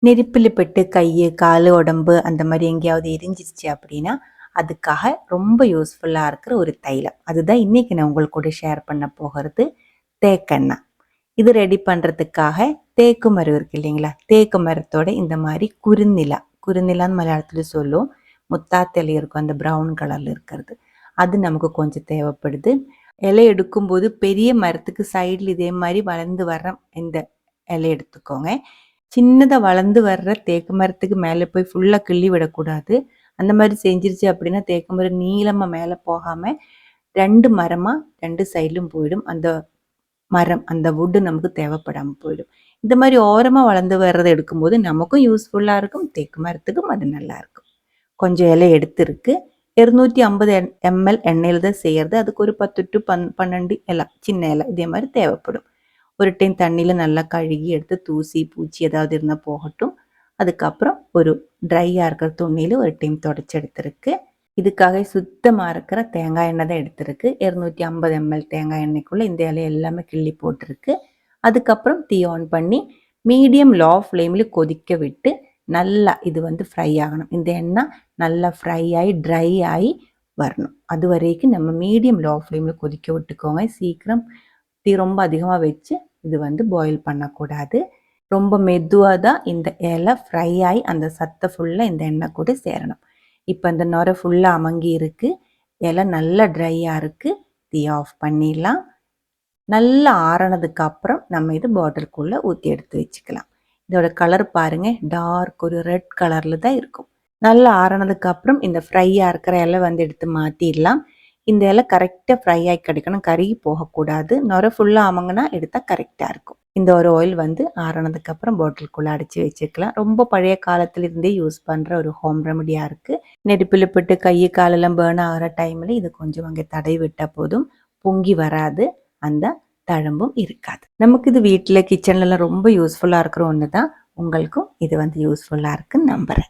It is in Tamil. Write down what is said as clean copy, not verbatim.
நெருப்பில் பட்டு கை கால் உடம்பு அந்த மாதிரி எங்கேயாவது எரிஞ்சிருச்சு அப்படின்னா அதுக்காக ரொம்ப யூஸ்ஃபுல்லாக இருக்கிற ஒரு தைலம் அதுதான் இன்றைக்கி நான் உங்களுக்கு கூட ஷேர் பண்ண போகிறது தேக்கெண்ணெய். இது ரெடி பண்ணுறதுக்காக தேக்கு மரம் இருக்குது இல்லைங்களா, தேக்கு மரத்தோட இந்த மாதிரி குறுநிலான்னு மலையாளத்தில் சொல்லும், முத்தாத்தலை இருக்கும் அந்த ப்ரௌன் கலரில் இருக்கிறது, அது நமக்கு கொஞ்சம் தேவைப்படுது. இலை எடுக்கும்போது பெரிய மரத்துக்கு சைடில் இதே மாதிரி வளர்ந்து வர்ற இந்த இலை எடுத்துக்கோங்க. சின்னதாக வளர்ந்து வர்ற தேக்கு மரத்துக்கு மேலே போய் ஃபுல்லாக கிள்ளி விடக்கூடாது. அந்த மாதிரி செஞ்சிருச்சு அப்படின்னா தேக்கு மரம் நீளமாக மேலே போகாமல் 2 மரமாக 2 சைட்லும் போயிடும். அந்த மரம் அந்த வுட்டு நமக்கு தேவைப்படாமல் போயிடும். இந்த மாதிரி ஓரமாக வளர்ந்து வர்றதை எடுக்கும்போது நமக்கும் யூஸ்ஃபுல்லாக இருக்கும், தேக்கு மரத்துக்கும் அது நல்லாயிருக்கும். கொஞ்சம் இலை எடுத்துருக்கு. 250 ml எண்ணெயில் தான் செய்கிறது. அதுக்கு ஒரு 10 to 12 இலை, சின்ன இலை இதே மாதிரி தேவைப்படும். ஒரு டைம் தண்ணியில் நல்லா கழுகி எடுத்து தூசி பூச்சி ஏதாவது இருந்தால் போகட்டும். அதுக்கப்புறம் ஒரு ட்ரையாக இருக்கிற துணியில் ஒரு டைம் தொடச்சி எடுத்துருக்கு. இதுக்காக சுத்தமாக இருக்கிற தேங்காய் எண்ணெய் தான் எடுத்துருக்கு. 250 ml தேங்காய் எண்ணெய்க்குள்ளே இந்த இலையை எல்லாமே கிள்ளி போட்டிருக்கு. அதுக்கப்புறம் தீ ஆன் பண்ணி மீடியம் லோ ஃப்ளேமில் கொதிக்க விட்டு நல்லா இது ஃப்ரை ஆகணும். இந்த எண்ணெய் நல்லா ஃப்ரை ஆகி ட்ரை ஆகி வரணும். அது வரைக்கும் நம்ம மீடியம் லோ ஃப்ளேமில் கொதிக்க விட்டுக்கோங்க. சீக்கிரம் தீ ரொம்ப அதிகமாக வச்சு இது பாயில் பண்ணக்கூடாது. ரொம்ப மெதுவாக தான் இந்த இலை ஃப்ரை ஆகி அந்த சத்தை ஃபுல்லாக இந்த எண்ணெய் கூட சேரணும். இப்போ அந்த நுரை ஃபுல்லாக அமங்கி இருக்குது, இலை நல்லா ட்ரையாக இருக்குது. தீ ஆஃப் பண்ணிடலாம். நல்லா ஆறினதுக்கு அப்புறம் நம்ம இது பாட்டிலுக்குள்ளே ஊற்றி எடுத்து வச்சுக்கலாம். இதோட கலர் பாருங்கள், டார்க் ஒரு ரெட் கலரில் தான் இருக்கும். நல்லா ஆறினதுக்கு அப்புறம் இந்த ஃப்ரையாக இருக்கிற இலை எடுத்து மாற்றிடலாம். இந்த இலை கரெக்டாக ஃப்ரை ஆகி கிடைக்கணும், கருகி போகக்கூடாது. நுரை ஃபுல்லாக அமங்கினா எடுத்தால் கரெக்டாக இருக்கும். இந்த ஒரு ஆயில் ஆறினதுக்கப்புறம் பாட்டிலுக்குள்ளே அடித்து வச்சுக்கலாம். ரொம்ப பழைய காலத்துலேருந்தே யூஸ் பண்ணுற ஒரு ஹோம் ரெமடியாக இருக்குது. நெருப்பில் போட்டு கை காலெல்லாம் பேர்ன் ஆகிற டைமில் இது கொஞ்சம் அங்கே தடவி விட்டால் போதும், பொங்கி வராது, அந்த தழும்பும் இருக்காது. நமக்கு இது வீட்டில் கிச்சன்லலாம் ரொம்ப யூஸ்ஃபுல்லாக இருக்கிற ஒன்று தான். உங்களுக்கும் இது யூஸ்ஃபுல்லாக இருக்குன்னு நம்புகிறேன்.